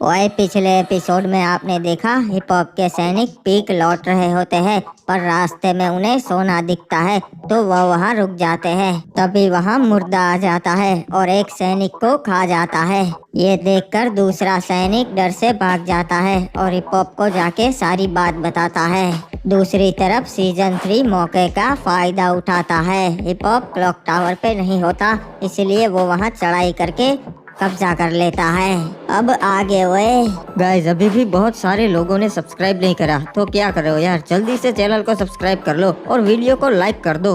ओए, पिछले एपिसोड में आपने देखा हिप हॉप के सैनिक पीक लौट रहे होते हैं, पर रास्ते में उन्हें सोना दिखता है तो वह वहाँ रुक जाते हैं। तभी वहाँ मुर्दा आ जाता है और एक सैनिक को खा जाता है। ये देखकर दूसरा सैनिक डर से भाग जाता है और हिप हॉप को जाके सारी बात बताता है। दूसरी तरफ सीजन 3 मौके का फायदा उठाता है। हिप हॉप क्लॉक टावर पे नहीं होता, इसलिए वो वहाँ चढ़ाई करके कब्जा कर लेता है। अब आगे वे गाइस, अभी भी बहुत सारे लोगों ने सब्सक्राइब नहीं करा, तो क्या कर रहे हो यार, जल्दी से चैनल को सब्सक्राइब कर लो और वीडियो को लाइक कर दो।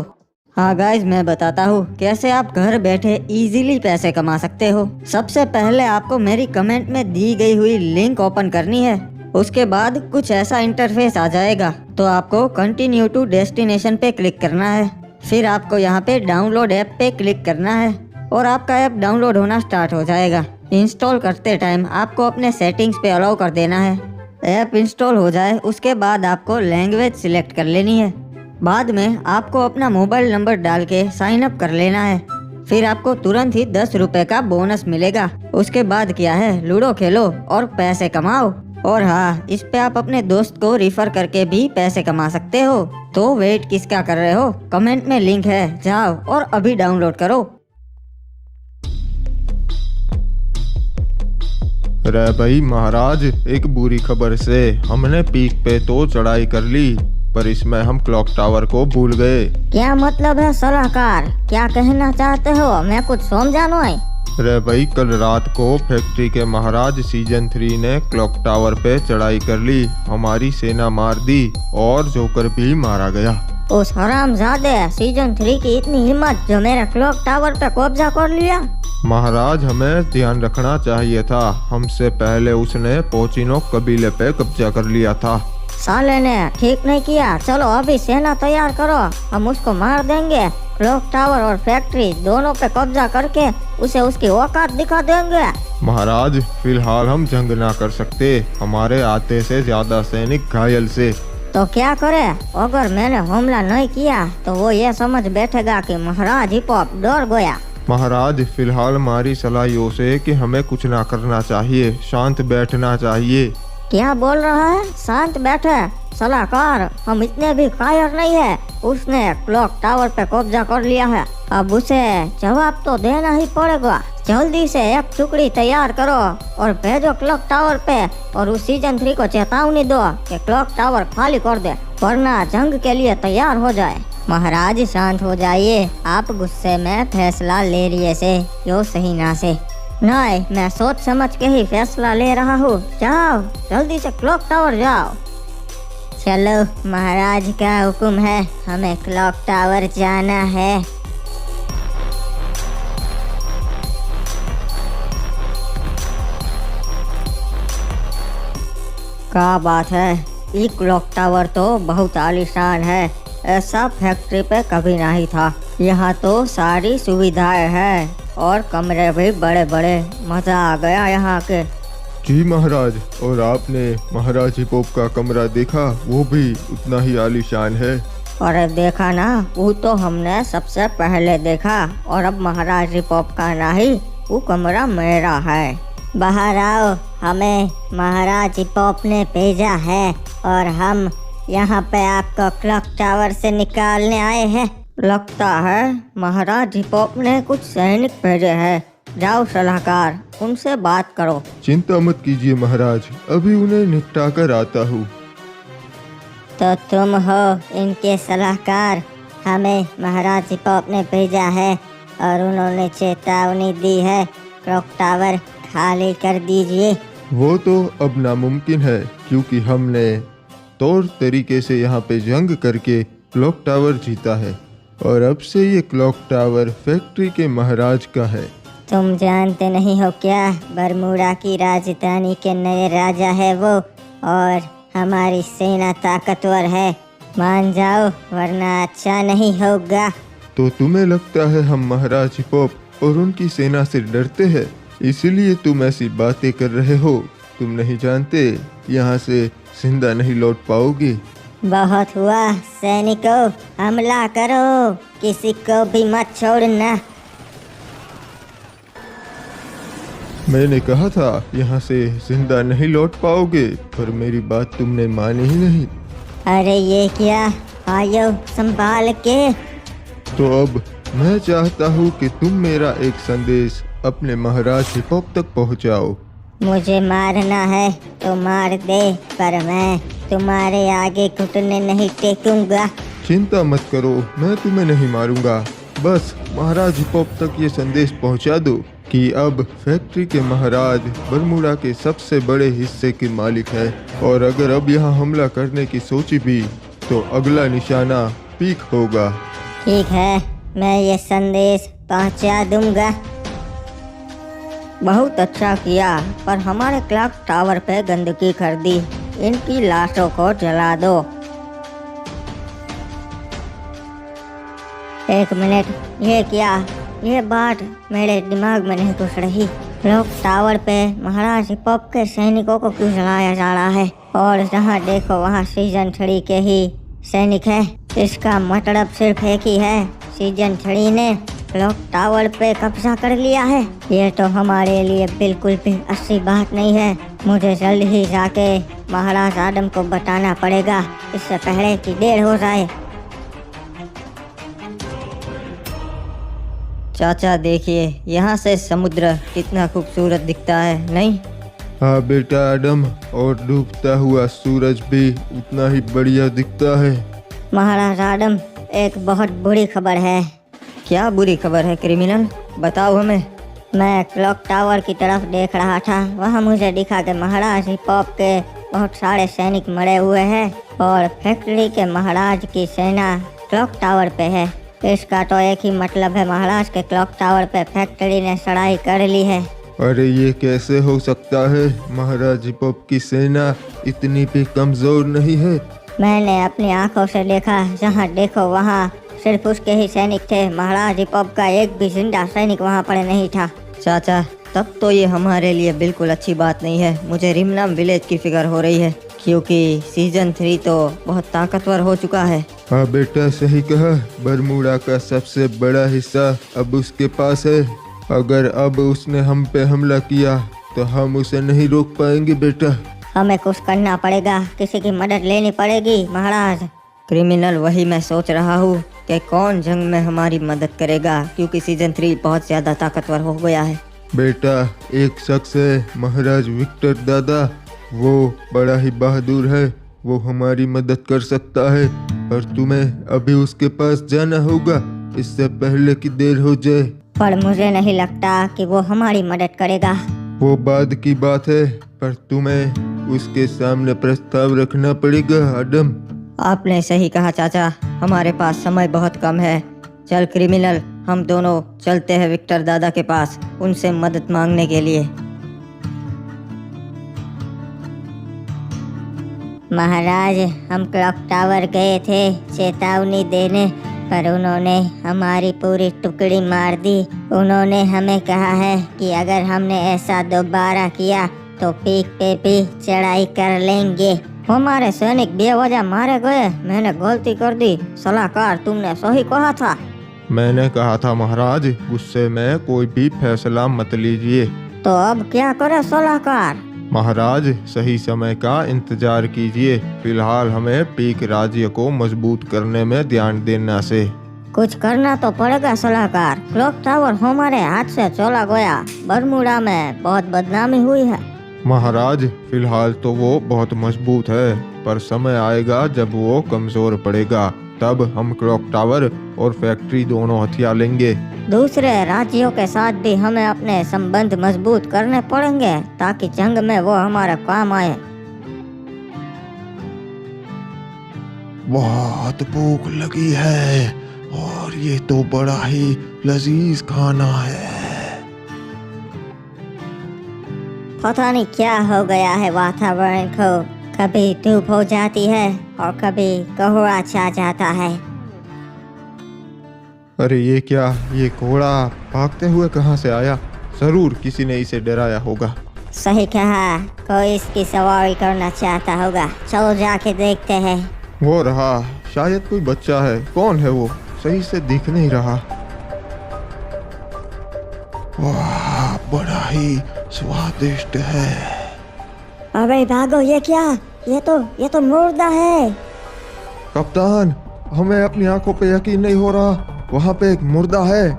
हाँ गाइस, मैं बताता हूँ कैसे आप घर बैठे इजीली पैसे कमा सकते हो। सबसे पहले आपको मेरी कमेंट में दी गई हुई लिंक ओपन करनी है। उसके बाद कुछ ऐसा इंटरफेस आ जाएगा, तो आपको कंटिन्यू टू डेस्टिनेशन पे क्लिक करना है। फिर आपको यहाँ पे डाउनलोड ऐप पे क्लिक करना है और आपका ऐप डाउनलोड होना स्टार्ट हो जाएगा। इंस्टॉल करते टाइम आपको अपने सेटिंग्स पे अलाउ कर देना है। ऐप इंस्टॉल हो जाए उसके बाद आपको लैंग्वेज सिलेक्ट कर लेनी है। बाद में आपको अपना मोबाइल नंबर डाल के साइन अप कर लेना है। फिर आपको तुरंत ही 10 रुपए का बोनस मिलेगा। उसके बाद क्या है, लूडो खेलो और पैसे कमाओ। और हाँ, इस पे आप अपने दोस्त को रिफर करके भी पैसे कमा सकते हो। तो वेट किसका कर रहे हो, कमेंट में लिंक है, जाओ और अभी डाउनलोड करो। रे भाई महाराज, एक बुरी खबर से हमने पीक पे तो चढ़ाई कर ली, पर इसमें हम क्लॉक टावर को भूल गए। क्या मतलब है सलाहकार, क्या कहना चाहते हो, मैं कुछ समझा नहीं। रे भाई, कल रात को फैक्ट्री के महाराज सीजन 3 ने क्लॉक टावर पे चढ़ाई कर ली, हमारी सेना मार दी और जोकर भी मारा गया। उस हरामजादे सीजन 3 की इतनी हिम्मत जो मेरे क्लॉक टावर पे कब्जा कर लिया। महाराज, हमें ध्यान रखना चाहिए था, हमसे पहले उसने पोचिनो कबीले पे कब्जा कर लिया था। साले ने ठीक नहीं किया। चलो अभी सेना तैयार करो, हम उसको मार देंगे। क्लॉक टावर और फैक्ट्री दोनों पे कब्जा करके उसे उसकी औकात दिखा देंगे। महाराज, फिलहाल हम जंग ना कर सकते, हमारे आते से ज्यादा सैनिक घायल से। तो क्या करे, अगर मैंने हमला नहीं किया तो वो ये समझ बैठेगा कि महाराज हिप हॉप डर गया। महाराज, फिलहाल हमारी सलाह यो से कि हमें कुछ ना करना चाहिए, शांत बैठना चाहिए। क्या बोल रहा है, शांत बैठे? सलाहकार, हम इतने भी कायर नहीं है। उसने क्लॉक टावर पे कब्जा कर लिया है, अब उसे जवाब तो देना ही पड़ेगा। जल्दी से एक टुकड़ी तैयार करो और भेजो क्लॉक टावर पे, और उस सीजन 3 को चेतावनी दो कि क्लॉक टावर खाली कर दे, वरना जंग के लिए तैयार हो जाए। महाराज शांत हो जाइए, आप गुस्से में फैसला ले रही से यो सही ना से। नहीं, मैं सोच समझ के ही फैसला ले रहा हूँ। जाओ जल्दी से क्लॉक टावर जाओ। चलो, महाराज का हुक्म है, हमें क्लॉक टावर जाना है। क्या बात है, ये क्लॉक टावर तो बहुत आलीशान है, ऐसा फैक्ट्री पे कभी नहीं था। यहाँ तो सारी सुविधाएं हैं और कमरे भी बड़े बड़े, मजा आ गया यहाँ के। जी महाराज, और आपने महाराज हिप हॉप का कमरा देखा, वो भी उतना ही आलीशान है। अरे देखा ना, वो तो हमने सबसे पहले देखा, और अब महाराज हिप हॉप का नहीं, वो कमरा मेरा है। बाहर आओ, हमें महाराज हिप हॉप ने भेजा है और हम यहाँ पे आपको क्लॉक टावर से निकालने आए हैं। लगता है महाराज हिप हॉप ने कुछ सैनिक भेजे हैं। जाओ सलाहकार, उनसे बात करो। चिंता मत कीजिए महाराज, अभी उन्हें निपटा कर आता हूँ। तो तुम हो इनके सलाहकार? हमें महाराज हिप हॉप ने भेजा है और उन्होंने चेतावनी दी है, क्लॉक टावर खाली कर दीजिए। वो तो अब नामुमकिन है, क्योंकि हमने तौर तरीके से यहाँ पे जंग करके क्लॉक टावर जीता है, और अब से ये क्लॉक टावर फैक्ट्री के महाराज का है। तुम जानते नहीं हो क्या, बरमूडा की राजधानी के नए राजा है वो, और हमारी सेना ताकतवर है। मान जाओ वरना अच्छा नहीं होगा। तो तुम्हें लगता है हम महाराज हिप हॉप और उनकी सेना से डरते हैं, इसीलिए तुम ऐसी बातें कर रहे हो? तुम नहीं जानते, यहाँ से जिंदा नहीं लौट पाओगे। बहुत हुआ सैनिकों, हमला करो, किसी को भी मत छोड़ना। मैंने कहा था यहाँ से जिंदा नहीं लौट पाओगे, पर मेरी बात तुमने मानी ही नहीं। अरे ये क्या, आयो संभाल के। तो अब मैं चाहता हूँ कि तुम मेरा एक संदेश अपने महाराज हिपॉप तक पहुँचाओ। मुझे मारना है तो मार दे, पर मैं तुम्हारे आगे घुटने नहीं टेकूंगा। चिंता मत करो, मैं तुम्हें नहीं मारूंगा। बस महाराज हिपॉप तक ये संदेश पहुंचा दो कि अब फैक्ट्री के महाराज बरमूडा के सबसे बड़े हिस्से के मालिक है, और अगर अब यहाँ हमला करने की सोची भी तो अगला निशाना पीक होगा। ठीक है, मैं ये संदेश पहुंचा दूंगा। बहुत अच्छा किया, पर हमारे क्लॉक टावर पे गंदगी कर दी। इनकी लाशों को जला दो। एक मिनट, ये क्या? ये बात मेरे दिमाग में नहीं घुस रही। क्लॉक टावर पे महाराज हिपॉप के सैनिकों को क्यों जलाया जा रहा है, और जहाँ देखो वहाँ सीजन 3 के ही सैनिक है। इसका मतलब सिर्फ एक ही है, सीजन 3 ने क्लॉक टावर पे कब्जा कर लिया है। ये तो हमारे लिए बिल्कुल भी अच्छी बात नहीं है। मुझे जल्द ही जाके महाराज आदम को बताना पड़ेगा, इससे पहले कि देर हो जाए। चाचा देखिए, यहाँ से समुद्र कितना खूबसूरत दिखता है, नहीं? हाँ बेटा आदम, और डूबता हुआ सूरज भी उतना ही बढ़िया दिखता है। महाराज आदम, एक बहुत बुरी खबर है। क्या बुरी खबर है क्रिमिनल, बताओ हमें। मैं क्लॉक टावर की तरफ देख रहा था, वहाँ मुझे दिखा कि महाराज हिपॉप के बहुत सारे सैनिक मरे हुए हैं और फैक्ट्री के महाराज की सेना क्लॉक टावर पे है। इसका तो एक ही मतलब है, महाराज के क्लॉक टावर पे फैक्ट्री ने चढ़ाई कर ली है। अरे ये कैसे हो सकता है? महाराज हिपॉप की सेना इतनी भी कमजोर नहीं है। मैंने अपनी आंखों से देखा, जहाँ देखो वहाँ सिर्फ उसके ही सैनिक थे। महाराज हिपॉप का एक भी जिंदा सैनिक वहाँ पर नहीं था। चाचा, तब तो ये हमारे लिए बिल्कुल अच्छी बात नहीं है। मुझे रिमनाम विलेज की फिक्र हो रही है, क्योंकि सीजन 3 तो बहुत ताकतवर हो चुका है। हाँ बेटा, सही कहा। बरमूडा का सबसे बड़ा हिस्सा अब उसके पास है। अगर अब उसने हम पे हमला किया तो हम उसे नहीं रोक पाएंगे बेटा। हमें कुछ करना पड़ेगा, किसी की मदद लेनी पड़ेगी महाराज। क्रिमिनल, वही मैं सोच रहा हूँ कि कौन जंग में हमारी मदद करेगा, क्योंकि सीजन 3 बहुत ज्यादा ताकतवर हो गया है। बेटा, एक शख्स है महाराज विक्टर दादा, वो बड़ा ही बहादुर है, वो हमारी मदद कर सकता है, पर तुम्हें अभी उसके पास जाना होगा इससे पहले कि देर हो जाए। पर मुझे नहीं लगता कि वो हमारी मदद करेगा। वो बाद की बात है, पर तुम्हें उसके सामने प्रस्ताव रखना पड़ेगा आदम। आपने सही कहा चाचा, हमारे पास समय बहुत कम है। चल क्रिमिनल, हम दोनों चलते हैं विक्टर दादा के पास, उनसे मदद मांगने के लिए। महाराज, हम क्लॉक टावर गए थे चेतावनी देने, पर उन्होंने हमारी पूरी टुकड़ी मार दी। उन्होंने हमें कहा है कि अगर हमने ऐसा दोबारा किया तो पीक पे भी चढ़ाई कर लेंगे। हमारे सैनिक बेवजह मारे गए, मैंने गलती कर दी। सलाहकार, तुमने सही कहा था। मैंने कहा था महाराज, गुस्से में कोई भी फैसला मत लीजिए। तो अब क्या करे सलाहकार? महाराज, सही समय का इंतजार कीजिए। फिलहाल हमें पीक राज्य को मजबूत करने में ध्यान देना से कुछ करना तो पड़ेगा सलाहकार। क्लॉक टावर हमारे हाथ से चला गया, बरमूडा में बहुत बदनामी हुई है। महाराज, फिलहाल तो वो बहुत मजबूत है, पर समय आएगा जब वो कमजोर पड़ेगा, तब हम क्लॉक टावर और फैक्ट्री दोनों हथिया लेंगे। दूसरे राज्यों के साथ भी हमें अपने संबंध मजबूत करने पड़ेंगे, ताकि जंग में वो हमारे काम आए। बहुत भूख लगी है, और ये तो बड़ा ही लजीज खाना है। पता नहीं क्या हो गया है वातावरण को, कभी धूप हो जाती है और कभी कोहरा छा जाता है। अरे ये क्या, ये घोड़ा भागते हुए कहाँ से आया? जरूर किसी ने इसे डराया होगा। सही कहा, कोई इसकी सवारी करना चाहता होगा। चलो जाके देखते हैं। वो रहा, शायद कोई बच्चा है। कौन है वो? सही से दिख नहीं रहा। वाह, बड़ा ही स्वादिष्ट है। अबे भागो, ये क्या? ये तो मुर्दा है। कप्तान, हमें अपनी आंखों पे यकीन नहीं हो रहा, वहाँ पे एक मुर्दा है।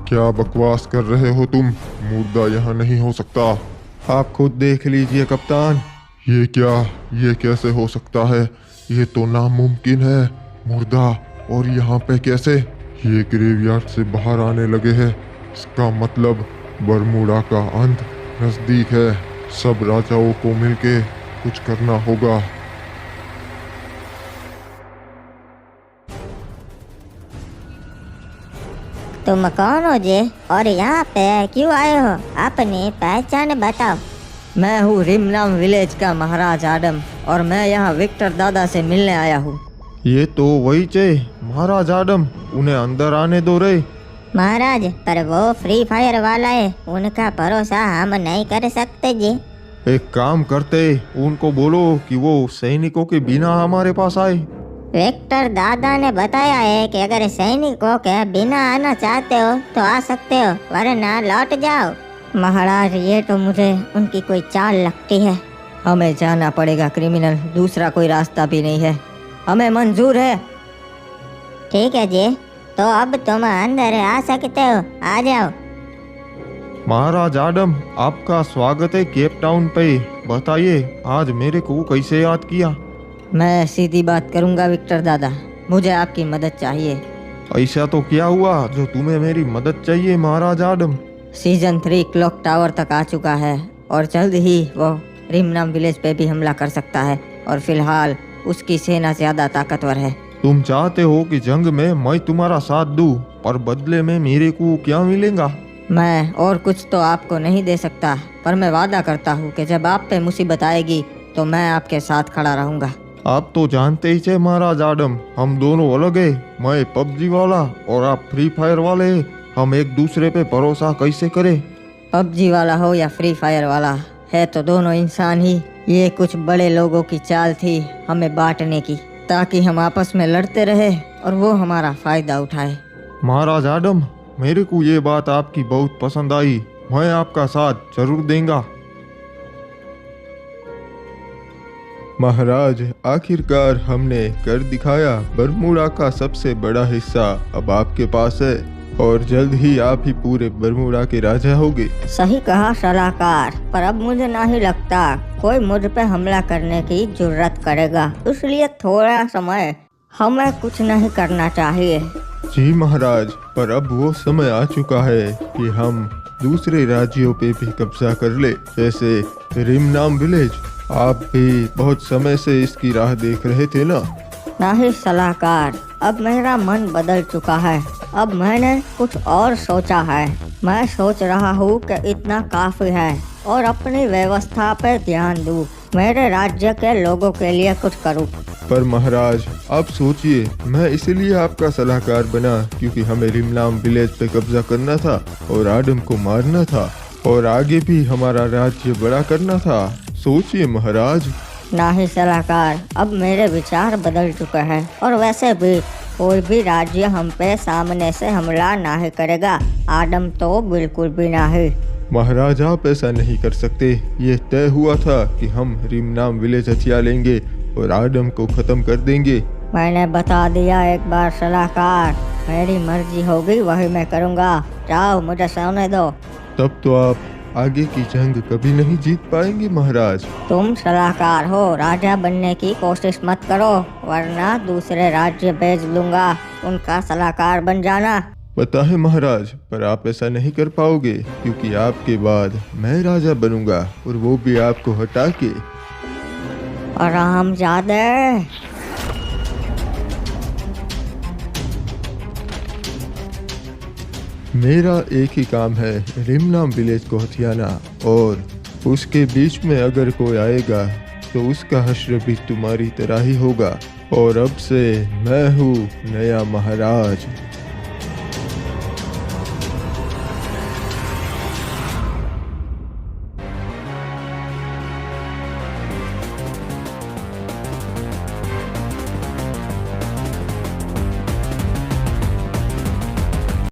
क्या बकवास कर रहे हो तुम? मुर्दा यहाँ नहीं हो सकता। आप खुद देख लीजिए कप्तान। ये क्या? ये कैसे हो सकता है? ये तो नामुमकिन है। मुर्दा और यहाँ पे कैसे? ये ग्रेवयार्ड से बाहर आने लगे हैं। इसका मतलब बरमूडा का अंत नजदीक है। सब राजाओं को मिलके कुछ करना होगा। तुम कौन हो जे? और यहाँ पे क्यों आए हो? अपनी पहचान बताओ। मैं हूँ रिमनाम विलेज का महाराज आडम और मैं यहाँ विक्टर दादा से मिलने आया हूँ। ये तो वही चे महाराज आडम, उन्हें अंदर आने दो रे। महाराज, पर वो फ्री फायर वाला है, उनका भरोसा हम नहीं कर सकते जी। एक काम करते, उनको बोलो कि वो सैनिकों के बिना हमारे पास आए। विक्टर दादा ने बताया है कि अगर सैनिकों के बिना आना चाहते हो तो आ सकते हो, वरना लौट जाओ। महाराज, ये तो मुझे उनकी कोई चाल लगती है। हमें जाना पड़ेगा क्रिमिनल, दूसरा कोई रास्ता भी नहीं है। हमें मंजूर है। ठीक है जी, तो अब तुम अंदर आ सकते हो, आ जाओ। महाराज आडम, आपका स्वागत है केप टाउन पे। बताइए आज मेरे को कैसे याद किया? मैं सीधी बात करूंगा विक्टर दादा, मुझे आपकी मदद चाहिए। ऐसा तो क्या हुआ जो तुम्हें मेरी मदद चाहिए महाराज आडम? सीजन 3 क्लॉक टावर तक आ चुका है और जल्द ही वो रिमनाम विलेज पे भी हमला कर सकता है और फिलहाल उसकी सेना ज्यादा ताकतवर है। तुम चाहते हो कि जंग में मैं तुम्हारा साथ दूं, पर बदले में मेरे को क्या मिलेगा? मैं और कुछ तो आपको नहीं दे सकता, पर मैं वादा करता हूँ कि जब आप पे मुसीबत आएगी तो मैं आपके साथ खड़ा रहूंगा। आप तो जानते ही थे महाराज आडम, हम दोनों अलग है। मैं पबजी वाला और आप फ्री फायर वाले। हम एक दूसरे पे भरोसा कैसे करें? पबजी वाला हो या फ्री फायर वाला, है तो दोनों इंसान ही। ये कुछ बड़े लोगों की चाल थी हमें बांटने की, ताकि हम आपस में लड़ते रहे और वो हमारा फायदा उठाए। महाराज आडम, मेरे को ये बात आपकी बहुत पसंद आई। मैं आपका साथ जरूर देंगा। महाराज, आखिरकार हमने कर दिखाया। बरमूडा का सबसे बड़ा हिस्सा अब आपके पास है और जल्द ही आप ही पूरे बरमूडा के राजा होगे। सही कहा सलाहकार, पर अब मुझे नहीं लगता कोई मुझ पे हमला करने की जुर्रत करेगा, इसलिए थोड़ा समय हमें कुछ नहीं करना चाहिए। जी महाराज, पर अब वो समय आ चुका है कि हम दूसरे राज्यों पे भी कब्जा कर ले, जैसे रिमनाम विलेज। आप भी बहुत समय से इसकी राह देख रहे थे ना? नहीं सलाहकार, अब मेरा मन बदल चुका है। अब मैंने कुछ और सोचा है। मैं सोच रहा हूँ कि इतना काफी है और अपनी व्यवस्था पे ध्यान दूँ, मेरे राज्य के लोगों के लिए कुछ करूँ। पर महाराज आप सोचिए, मैं इसीलिए आपका सलाहकार बना क्योंकि हमें रिमनाम विलेज पे कब्जा करना था और आडम को मारना था और आगे भी हमारा राज्य बड़ा करना था। सोचिए महाराज। नहीं सलाहकार, अब मेरे विचार बदल चुके हैं और वैसे भी कोई भी राज्य हम पे सामने से हमला नहीं करेगा, आडम तो बिल्कुल भी नहीं। महाराज आप ऐसा नहीं कर सकते। ये तय हुआ था कि हम रिमनाम विलेज हथिया लेंगे और आडम को खत्म कर देंगे। मैंने बता दिया एक बार सलाहकार, मेरी मर्जी होगी वही मैं करूँगा। जाओ, मुझे सोने दो। तब तो आप आगे की जंग कभी नहीं जीत पाएंगे महाराज। तुम सलाहकार हो, राजा बनने की कोशिश मत करो, वरना दूसरे राज्य भेज दूंगा। उनका सलाहकार बन जाना। पता है महाराज, पर आप ऐसा नहीं कर पाओगे क्योंकि आपके बाद मैं राजा बनूंगा और वो भी आपको हटा के। हरामजादे। मेरा एक ही काम है, रिमनाम विलेज को हथियाना, और उसके बीच में अगर कोई आएगा तो उसका हश्र भी तुम्हारी तरह ही होगा। और अब से मैं हूँ नया महाराज।